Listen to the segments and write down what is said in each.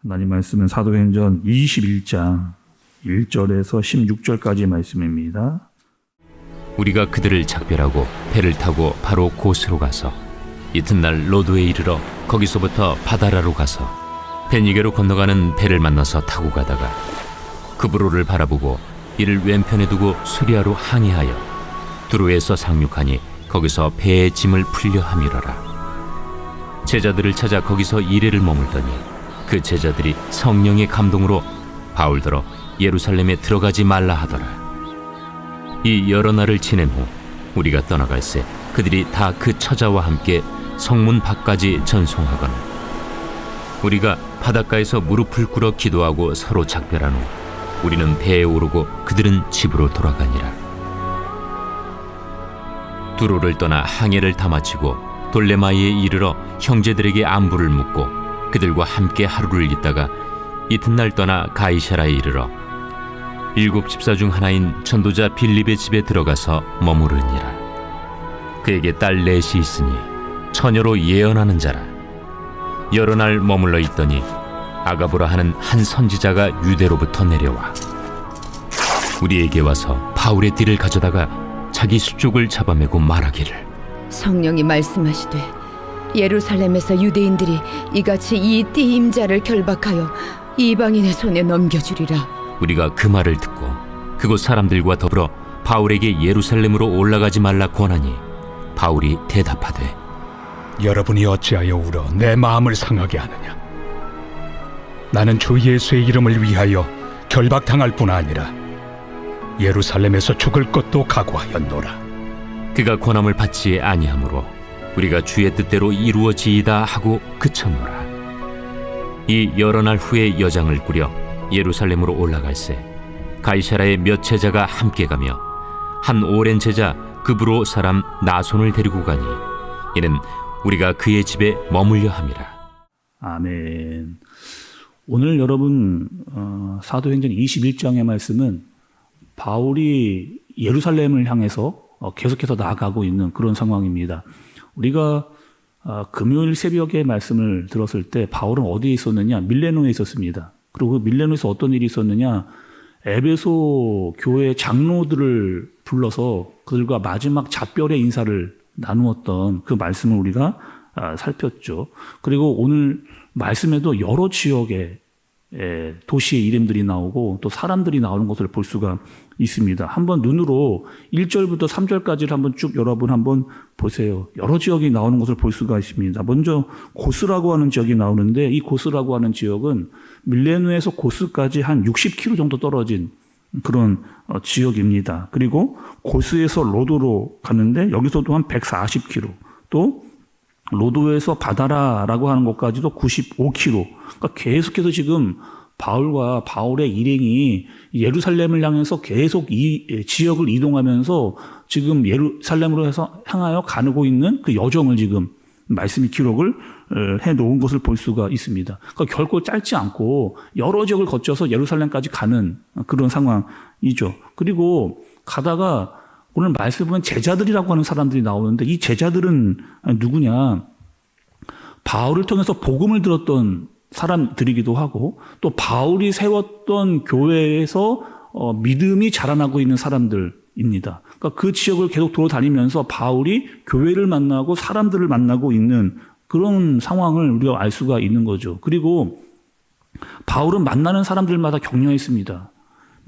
하나님 말씀은 사도행전 21장 1절에서 16절까지 말씀입니다. 우리가 그들을 작별하고 배를 타고 바로 고스로 가서 이튿날 로도에 이르러 거기서부터 바다라로 가서 베니게로 건너가는 배를 만나서 타고 가다가 그브로를 바라보고 이를 왼편에 두고 수리아로 항해하여 두로에서 상륙하니 거기서 배의 짐을 풀려 함이러라. 제자들을 찾아 거기서 이레를 머물더니 그 제자들이 성령의 감동으로 바울더러 예루살렘에 들어가지 말라 하더라. 이 여러 날을 지낸 후 우리가 떠나갈새 그들이 다 그 처자와 함께 성문 밖까지 전송하거늘 우리가 바닷가에서 무릎을 꿇어 기도하고 서로 작별한 후 우리는 배에 오르고 그들은 집으로 돌아가니라. 두로를 떠나 항해를 다 마치고 돌레마이에 이르러 형제들에게 안부를 묻고 그들과 함께 하루를 있다가 이튿날 떠나 가이사라에 이르러 7 집사 중 하나인 전도자 빌립의 집에 들어가서 머무르니라. 그에게 딸 넷이 있으니 처녀로 예언하는 자라. 여러 날 머물러 있더니 아가보라 하는 한 선지자가 유대로부터 내려와 우리에게 와서 바울의 띠를 가져다가 자기 수족을 잡아매고 말하기를 성령이 말씀하시되 예루살렘에서 유대인들이 이같이 이 띠 임자를 결박하여 이방인의 손에 넘겨주리라. 우리가 그 말을 듣고 그곳 사람들과 더불어 바울에게 예루살렘으로 올라가지 말라 권하니 바울이 대답하되 여러분이 어찌하여 울어 내 마음을 상하게 하느냐. 나는 주 예수의 이름을 위하여 결박당할 뿐 아니라 예루살렘에서 죽을 것도 각오하였노라. 그가 권함을 받지 아니하므로 우리가 주의 뜻대로 이루어지이다 하고 그쳤노라. 이 여러 날 후에 여장을 꾸려 예루살렘으로 올라갈새 가이사라의 몇 제자가 함께 가며 한 오랜 제자 그브로 사람 나손을 데리고 가니 이는 우리가 그의 집에 머물려 함이라. 아멘. 오늘 여러분 사도행전 21장의 말씀은 바울이 예루살렘을 향해서 계속해서 나아가고 있는 그런 상황입니다. 우리가 금요일 새벽에 말씀을 들었을 때 바울은 어디에 있었느냐? 밀레노에 있었습니다. 그리고 그 밀레노에서 어떤 일이 있었느냐? 에베소 교회 장로들을 불러서 그들과 마지막 작별의 인사를 나누었던 그 말씀을 우리가 살폈죠. 그리고 오늘 말씀에도 여러 지역의 도시의 이름들이 나오고 또 사람들이 나오는 것을 볼 수가 있습니다. 한번 눈으로 1절부터 3절까지를 한번 쭉 여러분 한번 보세요. 여러 지역이 나오는 것을 볼 수가 있습니다. 먼저 고스라고 하는 지역이 나오는데 이 고스라고 하는 지역은 밀레노에서 고스까지 한 60km 정도 떨어진 그런 지역입니다. 그리고 고스에서 로도로 갔는데 여기서도 한 140km, 또 로도에서 바다라라고 하는 곳까지도 95km. 그러니까 계속해서 지금 바울과 바울의 일행이 예루살렘을 향해서 계속 이 지역을 이동하면서 지금 예루살렘으로 해서 향하여 가고 있는 그 여정을 지금 말씀이 기록을 해 놓은 것을 볼 수가 있습니다. 그러니까 결코 짧지 않고 여러 지역을 거쳐서 예루살렘까지 가는 그런 상황이죠. 그리고 가다가 오늘 말씀을 보면 제자들이라고 하는 사람들이 나오는데 이 제자들은 누구냐? 바울을 통해서 복음을 들었던 사람들이기도 하고 또 바울이 세웠던 교회에서 믿음이 자라나고 있는 사람들입니다. 그러니까 그 지역을 계속 돌아다니면서 바울이 교회를 만나고 사람들을 만나고 있는 그런 상황을 우리가 알 수가 있는 거죠. 그리고 바울은 만나는 사람들마다 격려했습니다.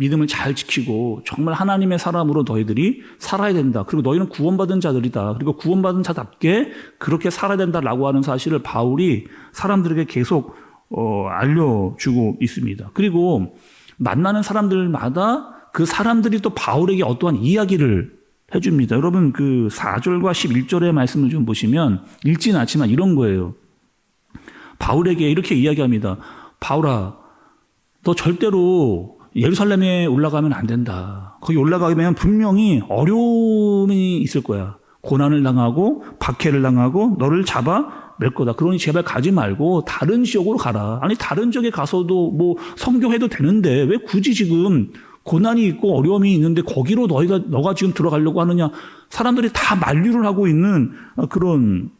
믿음을 잘 지키고 정말 하나님의 사람으로 너희들이 살아야 된다. 그리고 너희는 구원받은 자들이다. 그리고 구원받은 자답게 그렇게 살아야 된다라고 하는 사실을 바울이 사람들에게 계속 알려주고 있습니다. 그리고 만나는 사람들마다 그 사람들이 또 바울에게 어떠한 이야기를 해줍니다. 여러분 그 4절과 11절의 말씀을 좀 보시면 읽지는 않지만 이런 거예요. 바울에게 이렇게 이야기합니다. 바울아, 너 절대로 예루살렘에 올라가면 안 된다. 거기 올라가면 분명히 어려움이 있을 거야. 고난을 당하고 박해를 당하고 너를 잡아 맬 거다. 그러니 제발 가지 말고 다른 지역으로 가라. 아니 다른 지역에 가서도 뭐 선교해도 되는데 왜 굳이 지금 고난이 있고 어려움이 있는데 거기로 너가 지금 들어가려고 하느냐. 사람들이 다 만류를 하고 있는 그런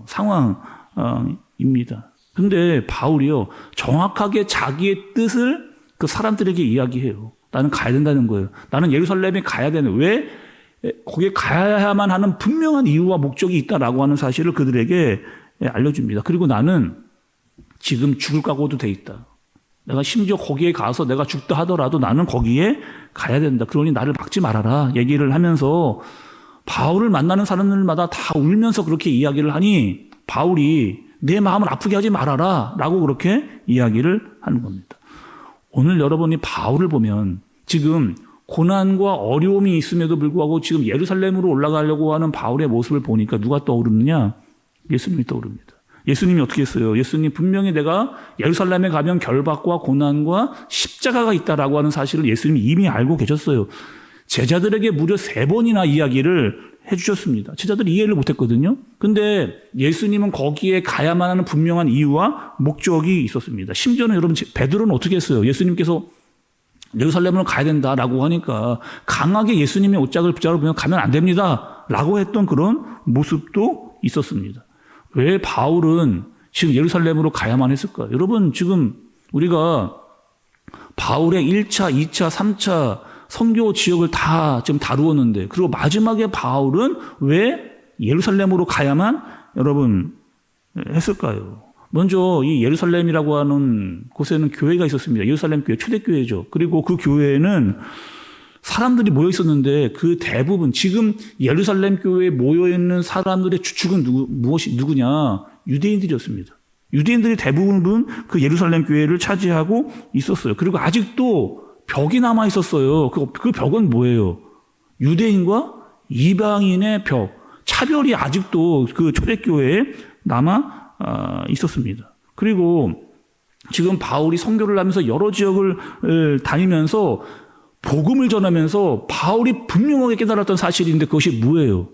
상황입니다. 근데 바울이요, 정확하게 자기의 뜻을 그 사람들에게 이야기해요. 나는 가야 된다는 거예요. 나는 예루살렘에 가야 되는, 왜 거기에 가야만 하는 분명한 이유와 목적이 있다라고 하는 사실을 그들에게 알려줍니다. 그리고 나는 지금 죽을 각오도 돼 있다. 내가 심지어 거기에 가서 내가 죽다 하더라도 나는 거기에 가야 된다. 그러니 나를 막지 말아라. 얘기를 하면서 바울을 만나는 사람들마다 다 울면서 그렇게 이야기를 하니 바울이 내 마음을 아프게 하지 말아라 라고 그렇게 이야기를 하는 겁니다. 오늘 여러분이 바울을 보면 지금 고난과 어려움이 있음에도 불구하고 지금 예루살렘으로 올라가려고 하는 바울의 모습을 보니까 누가 떠오르느냐? 예수님이 떠오릅니다. 예수님이 어떻게 했어요? 예수님 분명히 내가 예루살렘에 가면 결박과 고난과 십자가가 있다라고 하는 사실을 예수님이 이미 알고 계셨어요. 제자들에게 무려 3번이나 이야기를 해주셨습니다. 제자들이 이해를 못했거든요. 근데 예수님은 거기에 가야만 하는 분명한 이유와 목적이 있었습니다. 심지어는 여러분 베드로는 어떻게 했어요? 예수님께서 예루살렘으로 가야 된다라고 하니까 강하게 예수님의 옷장을 붙잡으면 가면 안 됩니다 라고 했던 그런 모습도 있었습니다. 왜 바울은 지금 예루살렘으로 가야만 했을까요? 여러분 지금 우리가 바울의 1차, 2차, 3차 선교 지역을 다 지금 다루었는데 그리고 마지막에 바울은 왜 예루살렘으로 가야만 여러분 했을까요? 먼저 이 예루살렘이라고 하는 곳에는 교회가 있었습니다. 예루살렘 교회 초대교회죠. 그리고 그 교회에는 사람들이 모여 있었는데 그 대부분 지금 예루살렘 교회에 모여 있는 사람들의 주축은 누구냐? 유대인들이었습니다. 유대인들이 대부분 그 예루살렘 교회를 차지하고 있었어요. 그리고 아직도 벽이 남아 있었어요. 그 벽은 뭐예요? 유대인과 이방인의 벽, 차별이 아직도 그 초대교회에 남아 있었습니다. 그리고 지금 바울이 선교를 하면서 여러 지역을 다니면서 복음을 전하면서 바울이 분명하게 깨달았던 사실인데 그것이 뭐예요?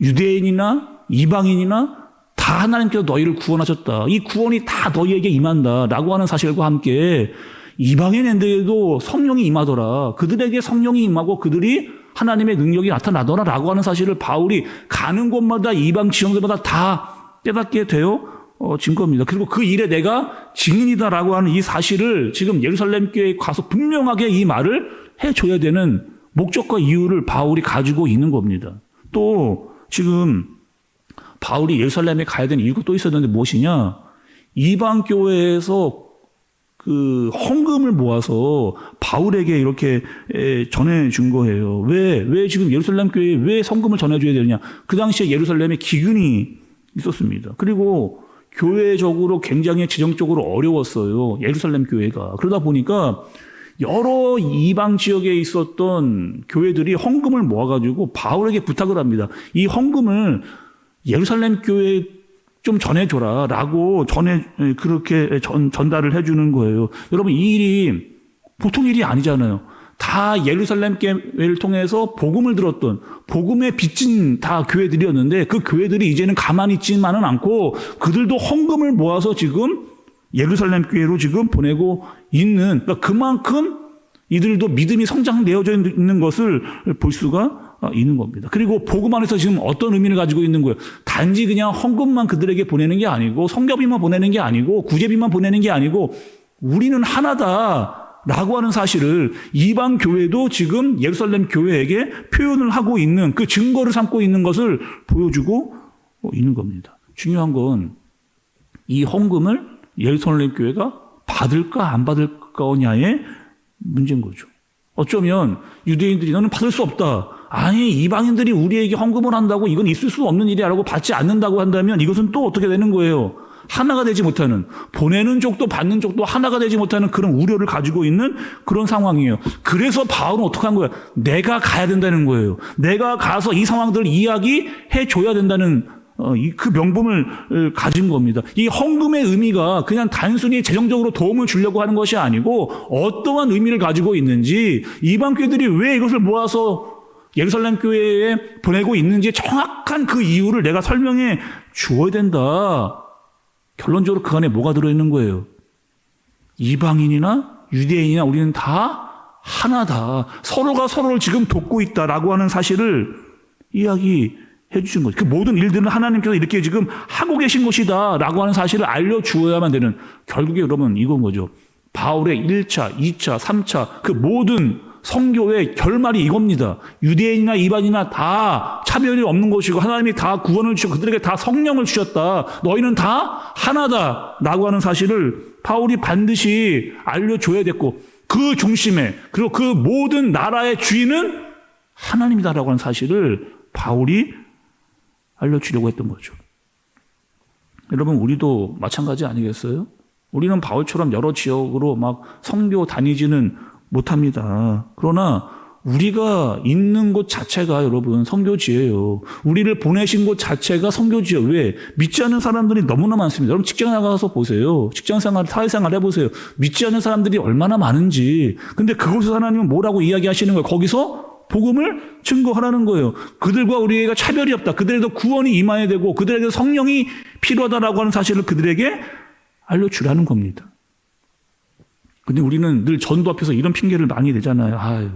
유대인이나 이방인이나 다 하나님께서 너희를 구원하셨다. 이 구원이 다 너희에게 임한다라고 하는 사실과 함께 이방인인데도 성령이 임하더라. 그들에게 성령이 임하고 그들이 하나님의 능력이 나타나더라라고 하는 사실을 바울이 가는 곳마다 이방 지형들마다 다 깨닫게 되어 진 겁니다. 그리고 그 일에 내가 증인이다라고 하는 이 사실을 지금 예루살렘 교회에 가서 분명하게 이 말을 해줘야 되는 목적과 이유를 바울이 가지고 있는 겁니다. 또 지금 바울이 예루살렘에 가야 되는 이유가 또 있었는데 무엇이냐? 이방 교회에서 그 헌금을 모아서 바울에게 이렇게 전해준 거예요. 왜 지금 예루살렘 교회에 왜 헌금을 전해줘야 되느냐? 그 당시에 예루살렘에 기근이 있었습니다. 그리고 교회적으로 굉장히 재정적으로 어려웠어요. 예루살렘 교회가. 그러다 보니까 여러 이방 지역에 있었던 교회들이 헌금을 모아가지고 바울에게 부탁을 합니다. 이 헌금을 예루살렘 교회에 좀 전해줘라 라고 그렇게 전달을 해주는 거예요. 여러분 이 일이 보통 일이 아니잖아요. 다 예루살렘 교회를 통해서 복음을 들었던 복음에 빚진 다 교회들이었는데 그 교회들이 이제는 가만히 있지만은 않고 그들도 헌금을 모아서 지금 예루살렘 교회로 지금 보내고 있는, 그러니까 그만큼 이들도 믿음이 성장되어져 있는 것을 볼 수가 있는 겁니다. 그리고 복음 안에서 지금 어떤 의미를 가지고 있는 거예요? 단지 그냥 헌금만 그들에게 보내는 게 아니고 성경비만 보내는 게 아니고 구제비만 보내는 게 아니고 우리는 하나다라고 하는 사실을 이방 교회도 지금 예루살렘 교회에게 표현을 하고 있는 그 증거를 삼고 있는 것을 보여주고 있는 겁니다. 중요한 건 이 헌금을 예루살렘 교회가 받을까 안 받을 거냐의 문제인 거죠. 어쩌면 유대인들이 너는 받을 수 없다. 아니 이방인들이 우리에게 헌금을 한다고 이건 있을 수 없는 일이라고 받지 않는다고 한다면 이것은 또 어떻게 되는 거예요? 하나가 되지 못하는, 보내는 쪽도 받는 쪽도 하나가 되지 못하는 그런 우려를 가지고 있는 그런 상황이에요. 그래서 바울은 어떻게 한 거예요? 내가 가야 된다는 거예요. 내가 가서 이 상황들을 이야기해 줘야 된다는 그 명분을 가진 겁니다. 이 헌금의 의미가 그냥 단순히 재정적으로 도움을 주려고 하는 것이 아니고 어떠한 의미를 가지고 있는지, 이방 교회들이 왜 이것을 모아서 예루살렘 교회에 보내고 있는지 정확한 그 이유를 내가 설명해 주어야 된다. 결론적으로 그 안에 뭐가 들어있는 거예요? 이방인이나 유대인이나 우리는 다 하나다. 서로가 서로를 지금 돕고 있다라고 하는 사실을 이야기해 해주신 거죠. 그 모든 일들은 하나님께서 이렇게 지금 하고 계신 것이다라고 하는 사실을 알려주어야만 되는, 결국에 여러분 이건 거죠. 바울의 1차, 2차, 3차 그 모든 선교의 결말이 이겁니다. 유대인이나 이방인이나 다 차별이 없는 것이고 하나님이 다 구원을 주시고 그들에게 다 성령을 주셨다. 너희는 다 하나다라고 하는 사실을 바울이 반드시 알려줘야 됐고, 그 중심에, 그리고 그 모든 나라의 주인은 하나님이다라고 하는 사실을 바울이 알려주려고 했던 거죠. 여러분, 우리도 마찬가지 아니겠어요? 우리는 바울처럼 여러 지역으로 막 선교 다니지는 못합니다. 그러나 우리가 있는 곳 자체가 여러분 선교지예요. 우리를 보내신 곳 자체가 선교지예요. 왜? 믿지 않는 사람들이 너무나 많습니다. 여러분 직장 나가서 보세요. 직장생활, 사회생활 해보세요. 믿지 않는 사람들이 얼마나 많은지. 근데 그곳에서 하나님은 뭐라고 이야기하시는 거예요? 거기서 복음을 증거하라는 거예요. 그들과 우리가 차별이 없다. 그들에게도 구원이 임해야 되고 그들에게 성령이 필요하다라고 하는 사실을 그들에게 알려주라는 겁니다. 근데 우리는 늘 전도 앞에서 이런 핑계를 많이 대잖아요. 아유,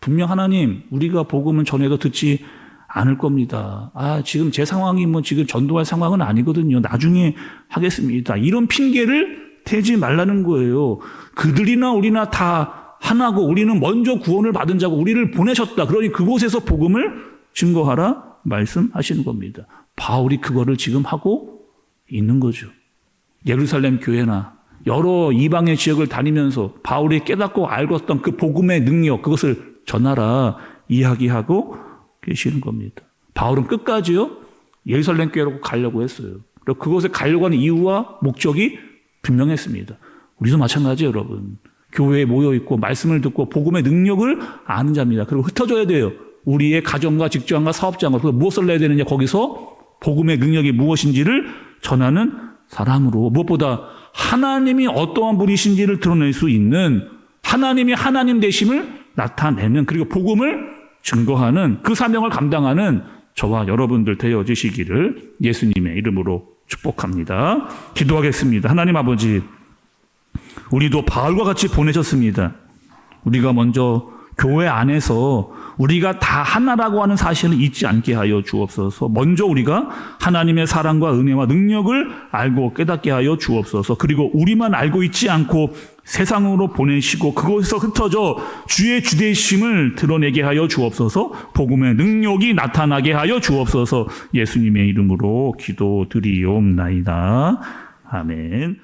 분명 하나님, 우리가 복음은 전에도 듣지 않을 겁니다. 지금 제 상황이 뭐 지금 전도할 상황은 아니거든요. 나중에 하겠습니다. 이런 핑계를 대지 말라는 거예요. 그들이나 우리나 다 하나고 우리는 먼저 구원을 받은 자고 우리를 보내셨다. 그러니 그곳에서 복음을 증거하라 말씀하시는 겁니다. 바울이 그거를 지금 하고 있는 거죠. 예루살렘 교회나 여러 이방의 지역을 다니면서 바울이 깨닫고 알았던 그 복음의 능력, 그것을 전하라 이야기하고 계시는 겁니다. 바울은 끝까지요 예루살렘 교회로 가려고 했어요. 그리고 그곳에 가려고 하는 이유와 목적이 분명했습니다. 우리도 마찬가지예요, 여러분. 교회에 모여 있고 말씀을 듣고 복음의 능력을 아는 자입니다. 그리고 흩어져야 돼요. 우리의 가정과 직장과 사업장과 그래서 무엇을 내야 되느냐, 거기서 복음의 능력이 무엇인지를 전하는 사람으로, 무엇보다 하나님이 어떠한 분이신지를 드러낼 수 있는, 하나님이 하나님 되심을 나타내는, 그리고 복음을 증거하는 그 사명을 감당하는 저와 여러분들 되어지시기를 예수님의 이름으로 축복합니다. 기도하겠습니다. 하나님 아버지, 우리도 바울과 같이 보내셨습니다. 우리가 먼저 교회 안에서 우리가 다 하나라고 하는 사실을 잊지 않게 하여 주옵소서. 먼저 우리가 하나님의 사랑과 은혜와 능력을 알고 깨닫게 하여 주옵소서. 그리고 우리만 알고 있지 않고 세상으로 보내시고 그곳에서 흩어져 주의 주되심을 드러내게 하여 주옵소서. 복음의 능력이 나타나게 하여 주옵소서. 예수님의 이름으로 기도드리옵나이다. 아멘.